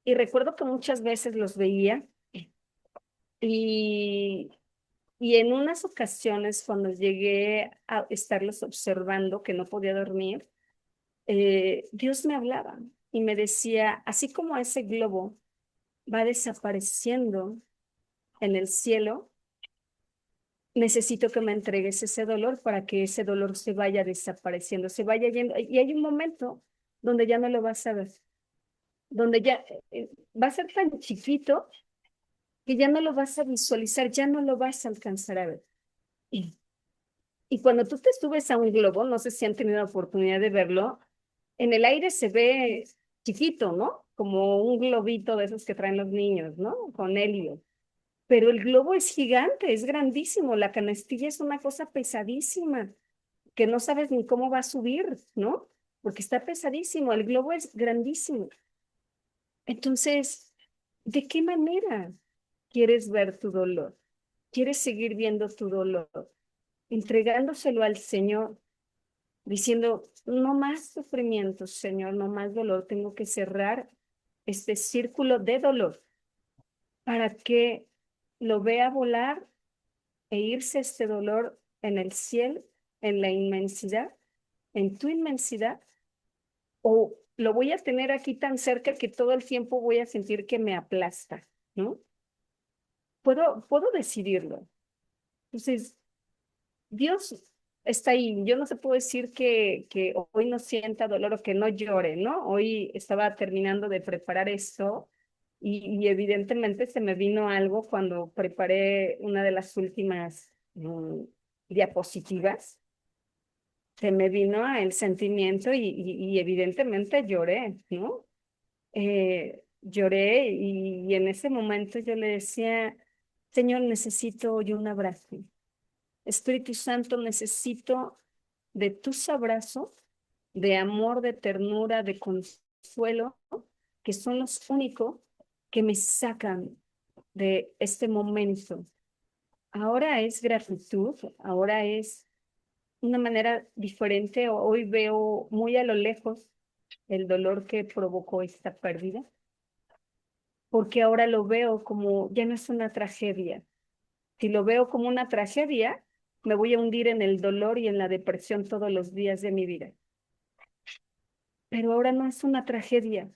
Y recuerdo que muchas veces los veía y, y en unas ocasiones cuando llegué a estarlos observando, que no podía dormir, Dios me hablaba y me decía, así como ese globo va desapareciendo en el cielo, necesito que me entregues ese dolor para que ese dolor se vaya desapareciendo, se vaya yendo. Y hay un momento donde ya no lo vas a ver, donde ya va a ser tan chiquito que ya no lo vas a visualizar, ya no lo vas a alcanzar a ver. Y, y cuando tú te subes a un globo, no sé si han tenido la oportunidad de verlo, en el aire se ve chiquito, ¿no? Como un globito de esos que traen los niños, ¿no? Con helio. Pero el globo es gigante, es grandísimo. La canastilla es una cosa pesadísima, que no sabes ni cómo va a subir, ¿no? Porque está pesadísimo. El globo es grandísimo. Entonces, ¿de qué manera quieres ver tu dolor? ¿Quieres seguir viendo tu dolor? Entregándoselo al Señor, diciendo, no más sufrimiento, Señor, no más dolor. Tengo que cerrar este círculo de dolor para que lo vea volar e irse este dolor en el cielo, en la inmensidad, en tu inmensidad, o lo voy a tener aquí tan cerca que todo el tiempo voy a sentir que me aplasta, ¿no? Puedo decidirlo. Entonces, Dios está ahí. Yo no se puedo decir que hoy no sienta dolor o que no llore, ¿no? Hoy estaba terminando de preparar esto y evidentemente se me vino algo cuando preparé una de las últimas diapositivas. Se me vino el sentimiento y evidentemente lloré, ¿no? Lloré y en ese momento yo le decía, Señor, necesito hoy un abrazo. Espíritu Santo, necesito de tus abrazos, de amor, de ternura, de consuelo, que son los únicos que me sacan de este momento. Ahora es gratitud, ahora es una manera diferente. Hoy veo muy a lo lejos el dolor que provocó esta pérdida, porque ahora lo veo como ya no es una tragedia. Si lo veo como una tragedia, me voy a hundir en el dolor y en la depresión todos los días de mi vida. Pero ahora no es una tragedia,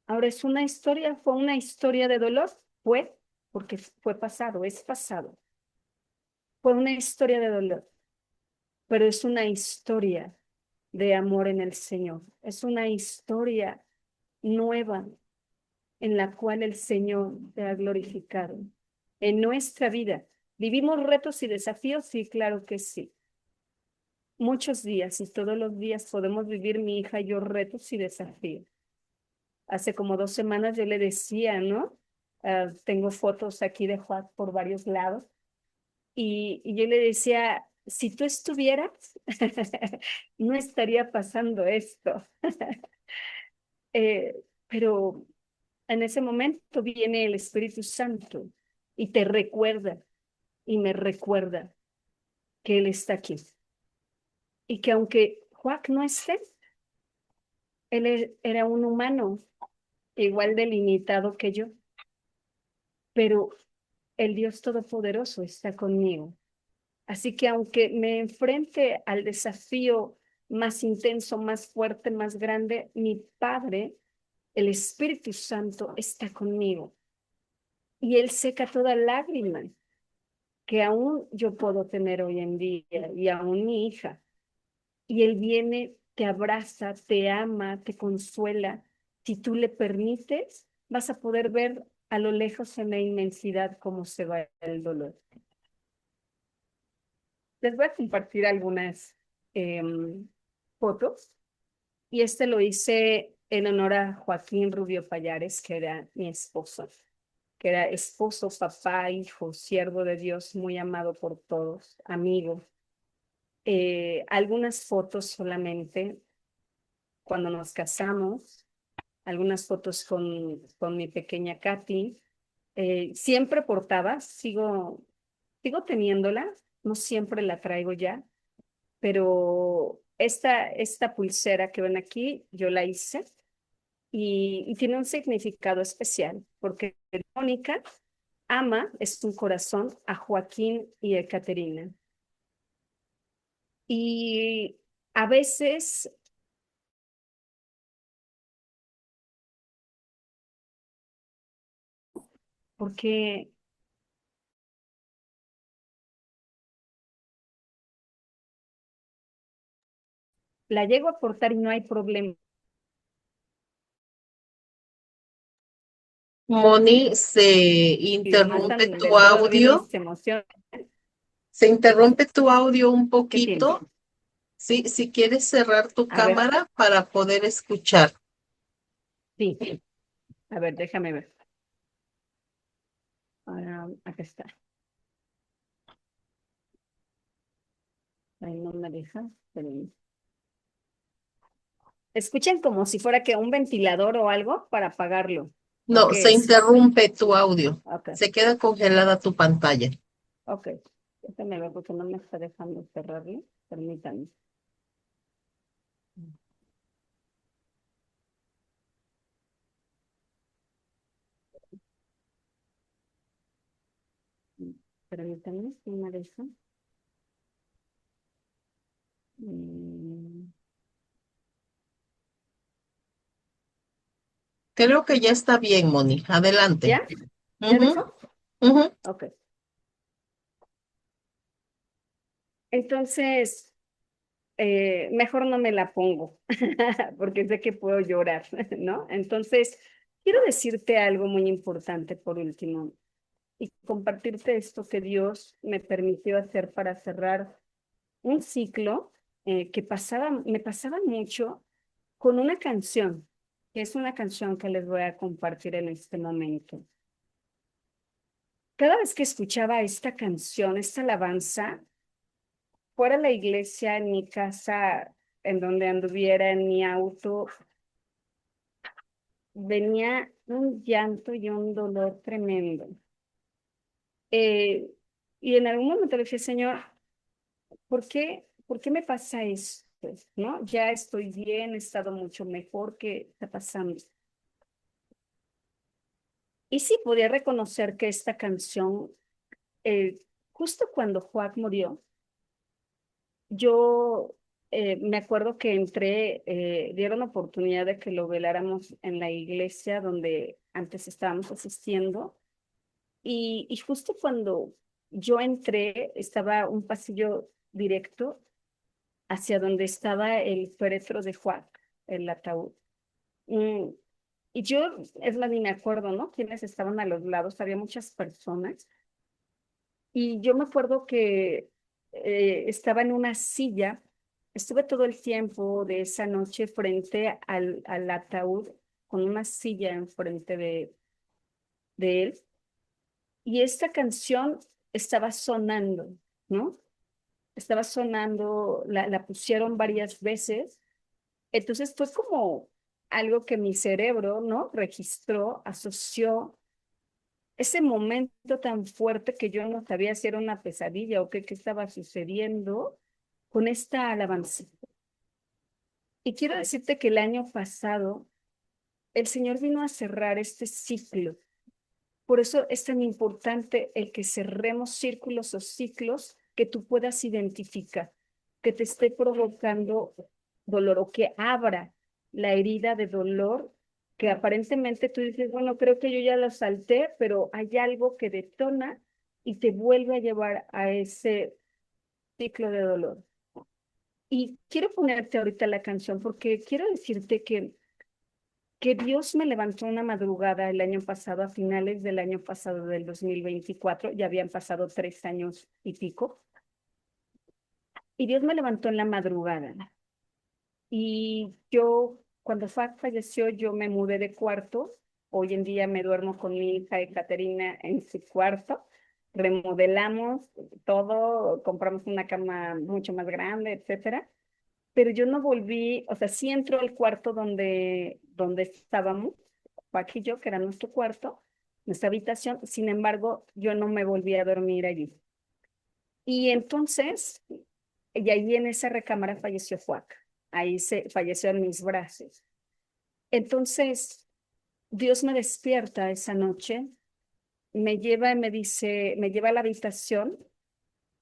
ahora es una historia, fue una historia de dolor, porque fue pasado, es pasado. Fue una historia de dolor, pero es una historia de amor en el Señor. Es una historia nueva en la cual el Señor te ha glorificado. En nuestra vida, ¿vivimos retos y desafíos? Sí, claro que sí. Muchos días y todos los días podemos vivir mi hija y yo retos y desafíos. Hace como 2 semanas yo le decía, ¿no? Tengo fotos aquí de Juan por varios lados y yo le decía, si tú estuvieras, no estaría pasando esto. Pero en ese momento viene el Espíritu Santo y te recuerda y me recuerda que Él está aquí. Y que aunque Juan no esté, era un humano igual de limitado que yo, pero el Dios Todopoderoso está conmigo. Así que aunque me enfrente al desafío más intenso, más fuerte, más grande, mi Padre, el Espíritu Santo, está conmigo. Y Él seca toda lágrima que aún yo puedo tener hoy en día y aún mi hija. Y Él viene, te abraza, te ama, te consuela. Si tú le permites, vas a poder ver a lo lejos en la inmensidad cómo se va el dolor. Les voy a compartir algunas fotos y este lo hice en honor a Joaquín Rubio Payares, que era mi esposo, que era esposo, papá, hijo, siervo de Dios, muy amado por todos, amigo. Algunas fotos solamente cuando nos casamos, algunas fotos con mi pequeña Katy. Siempre portaba, sigo teniéndola, no siempre la traigo ya, pero esta pulsera que ven aquí, yo la hice y tiene un significado especial, porque Mónica ama, es un corazón, a Joaquín y a Caterina. Y a veces porque la llego a cortar y no hay problema. Moni, Y lo matan tu desbordando bien audio, mis emociones. se interrumpe tu audio un ¿Qué tiene? poquito. Sí, si quieres cerrar tu A ver, cámara para poder escuchar. sí. A ver, déjame ver. Acá está. Ahí no me deja. Pero... Escuchen como si fuera que un ventilador o algo para apagarlo. ¿O No, qué se es? interrumpe tu audio. Ok, Se queda congelada tu pantalla. ok. Déjame ver porque no me está dejando cerrarlo. Permítanme. Permítanme, si me deja. Mm, Creo que ya está bien, Moni. Adelante. ¿Ya? ¿Ya Ujú, dejó? ujú. Ok. Entonces, mejor no me la pongo, porque sé que puedo llorar, ¿no? Entonces, quiero decirte algo muy importante por último y compartirte esto que Dios me permitió hacer para cerrar un ciclo que me pasaba mucho con una canción, que es una canción que les voy a compartir en este momento. Cada vez que escuchaba esta canción, esta alabanza, fuera de la iglesia, en mi casa, en donde anduviera, en mi auto, venía un llanto y un dolor tremendo. Eh, y en algún momento le dije, Señor, ¿por qué me pasa esto? ¿No? Ya estoy bien, he estado mucho mejor, ¿qué está pasando? Y sí podía reconocer que esta canción, eh, justo cuando Juan murió, yo me acuerdo que entré, dieron oportunidad de que lo veláramos en la iglesia donde antes estábamos asistiendo. Y justo cuando yo entré, estaba un pasillo directo hacia donde estaba el féretro de Juan, el ataúd. Mm, Y yo, es más, ni me acuerdo, ¿no? Quiénes estaban a los lados, había muchas personas. Y yo me acuerdo que estaba en una silla, estuve todo el tiempo de esa noche frente al ataúd, con una silla enfrente de él, y esta canción estaba sonando, ¿no? Estaba sonando, la pusieron varias veces, entonces fue como algo que mi cerebro, ¿no? Registró, asoció ese momento tan fuerte que yo no sabía si era una pesadilla o qué estaba sucediendo con esta alabanza. Y quiero decirte que el año pasado el Señor vino a cerrar este ciclo. Por eso es tan importante el que cerremos círculos o ciclos que tú puedas identificar, que te esté provocando dolor o que abra la herida de dolor que aparentemente tú dices, bueno, creo que yo ya la salté, pero hay algo que detona y te vuelve a llevar a ese ciclo de dolor. Y quiero ponerte ahorita la canción porque quiero decirte que Dios me levantó una madrugada el año pasado, a finales del año pasado del 2024, ya habían pasado 3 años y pico, y Dios me levantó en la madrugada. Y yo cuando falleció, yo me mudé de cuarto. Hoy en día me duermo con mi hija Ekaterina en su cuarto. Remodelamos todo, compramos una cama mucho más grande, etcétera. Pero yo no volví, o sea, sí entró al cuarto donde estábamos, Paco y yo, que era nuestro cuarto, nuestra habitación. Sin embargo, yo no me volví a dormir allí. Y entonces, y ahí en esa recámara falleció Juaca. Ahí se falleció en mis brazos. Entonces, Dios me despierta esa noche, me lleva y me dice, me lleva a la habitación.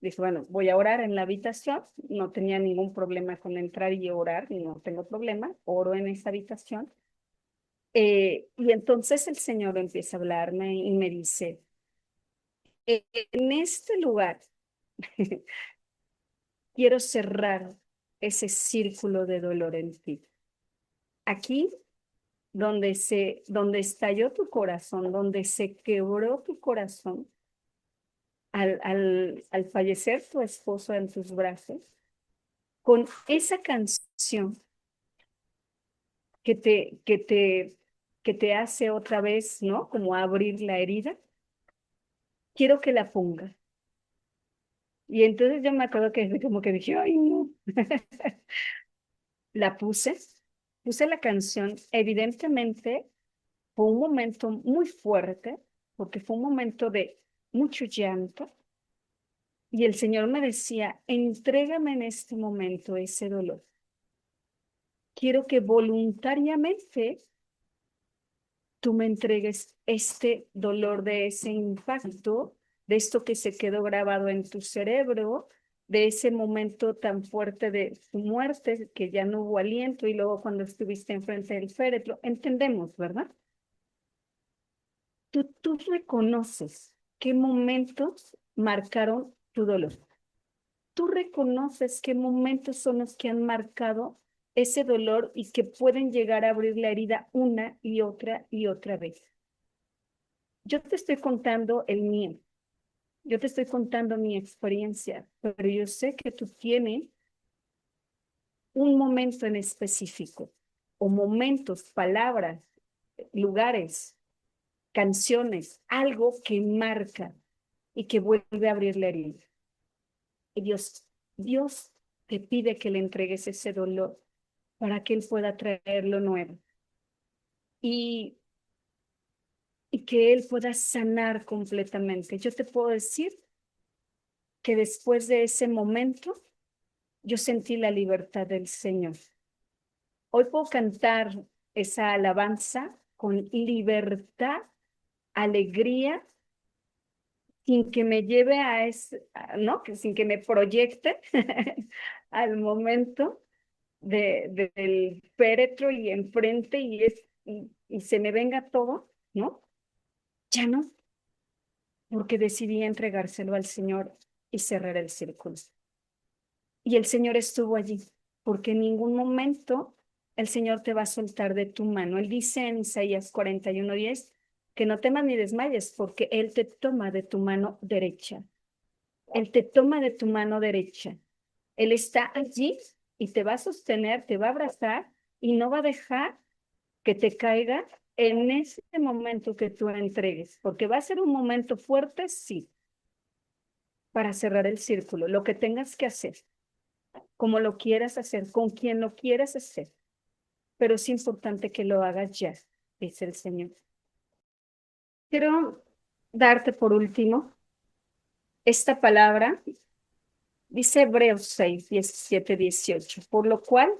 Dije, bueno, voy a orar en la habitación. No tenía ningún problema con entrar y orar, no tengo problema. Oro en esa habitación. Y entonces el Señor empieza a hablarme y me dice, en este lugar quiero cerrar ese círculo de dolor en ti. Aquí donde estalló tu corazón, donde se quebró tu corazón al fallecer tu esposo en tus brazos, con esa canción que te, que te, que te hace otra vez, ¿no? Como abrir la herida, quiero que la ponga. Y entonces yo me acuerdo que como que dije, ay, no. La puse la canción, evidentemente fue un momento muy fuerte, porque fue un momento de mucho llanto, y el Señor me decía, entrégame en este momento ese dolor. Quiero que voluntariamente tú me entregues este dolor de ese impacto, de esto que se quedó grabado en tu cerebro, de ese momento tan fuerte de tu muerte, que ya no hubo aliento, y luego cuando estuviste enfrente del féretro. Entendemos, ¿verdad? Tú reconoces qué momentos marcaron tu dolor. Tú reconoces qué momentos son los que han marcado ese dolor y que pueden llegar a abrir la herida una y otra vez. Yo te estoy contando el mío, yo te estoy contando mi experiencia, pero yo sé que tú tienes un momento en específico, o momentos, palabras, lugares, canciones, algo que marca y que vuelve a abrir la herida. Y Dios te pide que le entregues ese dolor para que Él pueda traer lo nuevo y, y que Él pueda sanar completamente. Yo te puedo decir que después de ese momento, yo sentí la libertad del Señor. Hoy puedo cantar esa alabanza con libertad, alegría, sin que me lleve a ese, ¿no? Sin que me proyecte al momento del féretro y enfrente y se me venga todo, ¿no? Ya no, porque decidí entregárselo al Señor y cerrar el círculo. Y el Señor estuvo allí, porque en ningún momento el Señor te va a soltar de tu mano. Él dice en Isaías 41:10 que no temas ni desmayes, porque Él te toma de tu mano derecha. Él te toma de tu mano derecha. Él está allí y te va a sostener, te va a abrazar y no va a dejar que te caiga en ese momento que tú entregues, porque va a ser un momento fuerte, sí, para cerrar el círculo, lo que tengas que hacer, como lo quieras hacer, con quien lo quieras hacer, pero es importante que lo hagas ya, dice el Señor. Quiero darte por último esta palabra, dice Hebreos 6:17-18, por lo cual,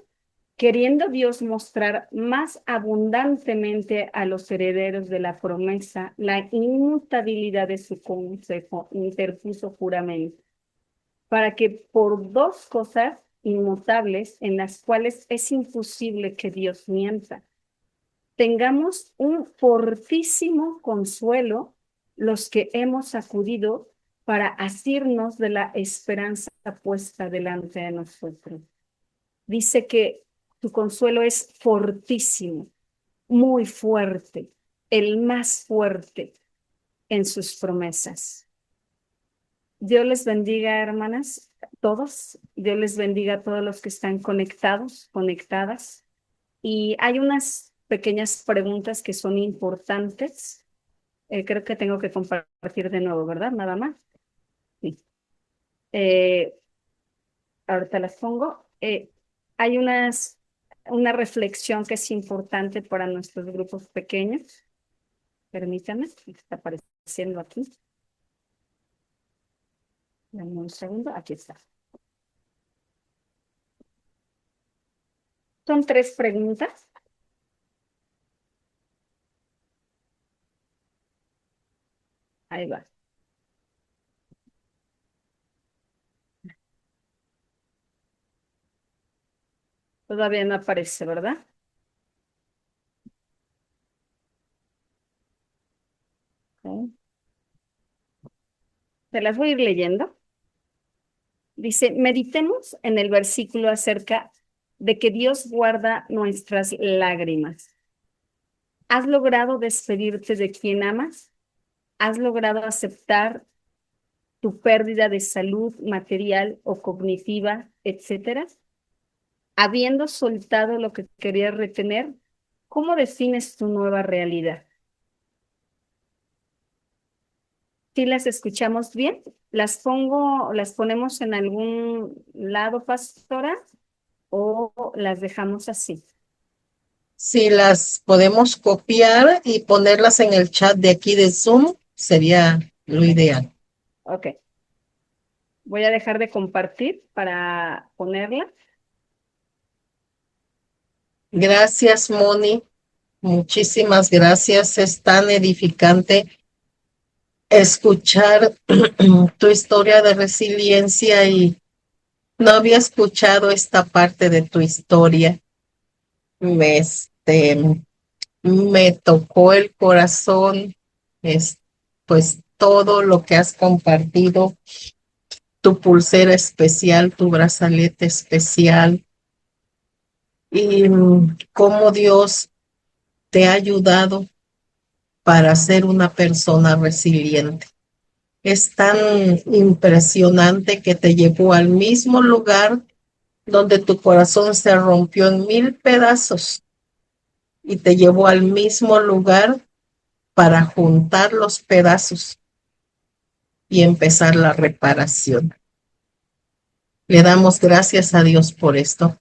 queriendo Dios mostrar más abundantemente a los herederos de la promesa la inmutabilidad de su consejo, interpuso juramento, para que por dos cosas inmutables en las cuales es imposible que Dios mienta, tengamos un fortísimo consuelo los que hemos acudido para asirnos de la esperanza puesta delante de nosotros. Dice que tu consuelo es fortísimo, muy fuerte, el más fuerte en sus promesas. Dios les bendiga, hermanas, todos. Dios les bendiga a todos los que están conectados, conectadas. Y hay unas pequeñas preguntas que son importantes. Creo que tengo que compartir de nuevo, ¿verdad? Nada más. Sí. Ahorita las pongo. Hay una reflexión que es importante para nuestros grupos pequeños. Permítanme, está apareciendo aquí. Dame un segundo, aquí está. Son 3 preguntas. Ahí va. Todavía no aparece, ¿verdad? Ok. Se las voy a ir leyendo. Dice, meditemos en el versículo acerca de que Dios guarda nuestras lágrimas. ¿Has logrado despedirte de quien amas? ¿Has logrado aceptar tu pérdida de salud material o cognitiva, etcétera? Habiendo soltado lo que querías retener, ¿cómo defines tu nueva realidad? ¿Sí las escuchamos bien? ¿Las ponemos en algún lado, pastora? ¿O las dejamos así? Si las podemos copiar y ponerlas en el chat de aquí de Zoom, sería lo ideal. Ok. Voy a dejar de compartir para ponerla. Gracias, Moni. Muchísimas gracias. Es tan edificante escuchar tu historia de resiliencia y no había escuchado esta parte de tu historia. Me tocó el corazón, pues todo lo que has compartido, tu pulsera especial, tu brazalete especial y cómo Dios te ha ayudado para ser una persona resiliente. Es tan impresionante que te llevó al mismo lugar donde tu corazón se rompió en 1000 pedazos y te llevó al mismo lugar para juntar los pedazos y empezar la reparación. Le damos gracias a Dios por esto.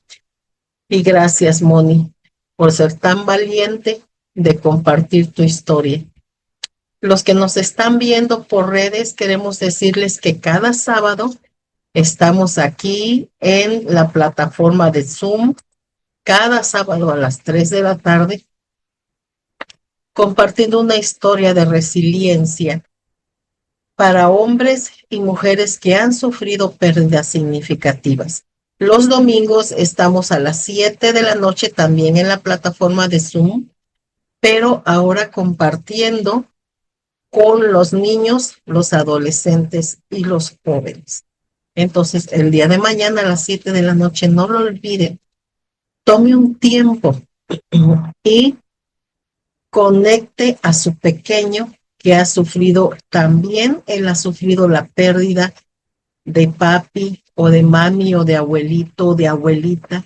Y gracias, Moni, por ser tan valiente de compartir tu historia. Los que nos están viendo por redes, queremos decirles que cada sábado estamos aquí en la plataforma de Zoom, cada sábado a las 3 de la tarde, compartiendo una historia de resiliencia para hombres y mujeres que han sufrido pérdidas significativas. Los domingos estamos a las 7 de la noche también en la plataforma de Zoom, pero ahora compartiendo con los niños, los adolescentes y los jóvenes. Entonces, el día de mañana a las 7 de la noche, no lo olviden, tome un tiempo y conecte a su pequeño que ha sufrido también, él ha sufrido la pérdida de papi o de mami o de abuelito o de abuelita.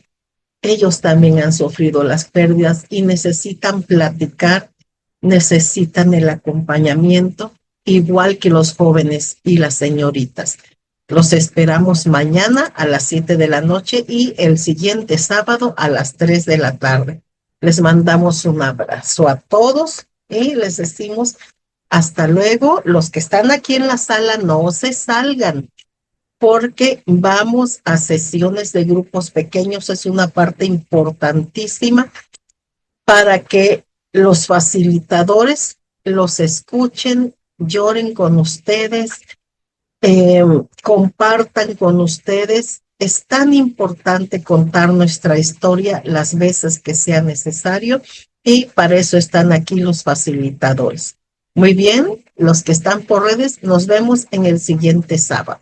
Ellos también han sufrido las pérdidas y necesitan platicar, necesitan el acompañamiento, igual que los jóvenes y las señoritas. Los esperamos mañana a las 7 de la noche y el siguiente sábado a las 3 de la tarde. Les mandamos un abrazo a todos y les decimos hasta luego. Los que están aquí en la sala no se salgan, porque vamos a sesiones de grupos pequeños. Es una parte importantísima para que los facilitadores los escuchen, lloren con ustedes, compartan con ustedes. Es tan importante contar nuestra historia las veces que sea necesario y para eso están aquí los facilitadores. Muy bien, los que están por redes, nos vemos en el siguiente sábado.